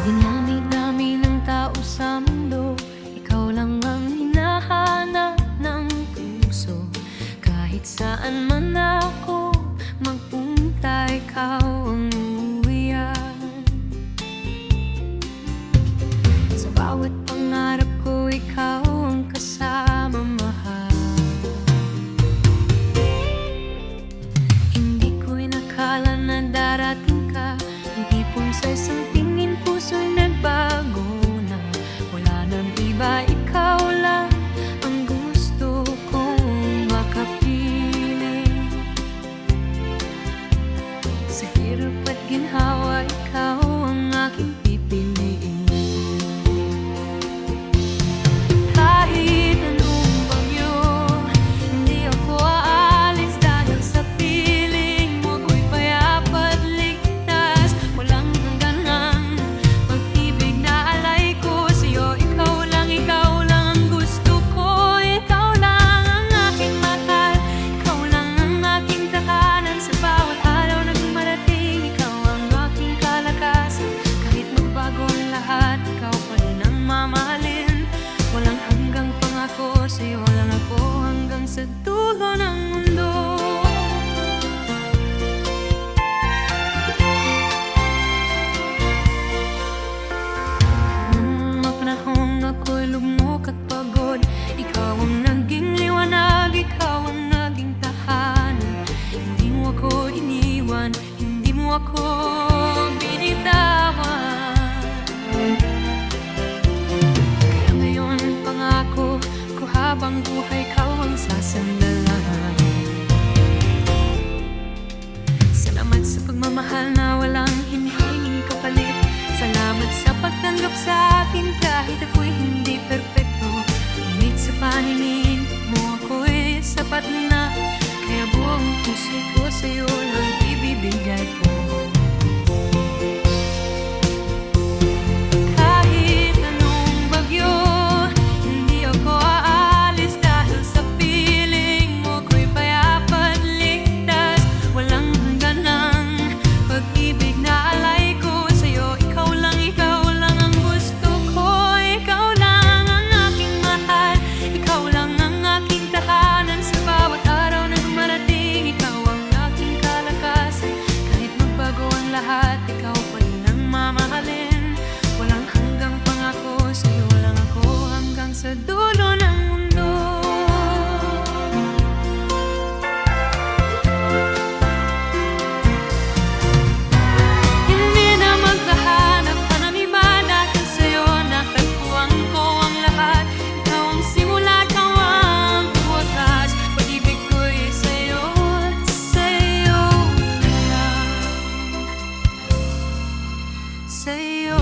Dinami-dami ng tao sa mundo, ikaw lang ang hinahanap ng puso. Kahit saan man ako magpunta, ikaw ang uuwian. Sa bawat pangarap ko, ikaw ang kasama, mahal. Hindi ko inakala na darating ka, ang tipong sa isang tingin puso'y nagbago na. Wala nang iba, ikaw lang ang gusto kong makapiling. Sa hirap at ginhawa, ikaw ang aking pipiliin. Kahit anong bagyo, hindi ako aalis dahil sa piling mo ako'y payapa at ligtas. Walang hangganang pag-ibig na alay ko sa'yo. Ikaw lang ang gusto ko. Ikaw lang ang aking mahal. Ikaw lang ang aking tahanan. Sa bawat araw na dumarating, ikaw ang aking kalakasan. Kahit magbago ang lahat, ikaw pa rin ang mamahalin. Walang hanggang pangako sa'yo lang ako hanggang sa dulo ng mundo. Mga panahong ako'y lugmok at pagod, ikaw ang naging liwanag, ikaw ang naging tahanan. Hindi mo ako iniwan, hindi mo ako binitawan. Kaya ngayon pangako ko habang buhay, ikaw ang sasandalan. Salamat sa pagmamahal na walang hinihinging kapalit. Salamat sa pagtanggap sa akin kahit ako'y hindi perpekto. Ngunit sa paningin mo ako'y sapat na. Kaya buong puso ko sa'yo lang ibibigay ko. Kahit anong bagyo, hindi ako aalis dahil sa piling mo ako'y payapa at ligtas. Walang hangganang pag-ibig na alay ko sa'yo. Ikaw lang ang gusto ko. Ikaw lang ang aking mahal. Ikaw lang ang aking tahanan. Sa bawat araw na dumarating, ikaw ang aking kalakasan. Kahit magbago ang lahat, ikaw pa rin ang mamahalin. Walang hanggang pangako sa'yo lang ako hanggang sa dulo ng mundo. Hindi na maghahanap pa ng iba dahil sa'yo natagpuan ko ang lahat. Ikaw ang simula, ikaw ang wakas. Pag-ibig ko'y sa'yo at sa'yo lang. Sa'yo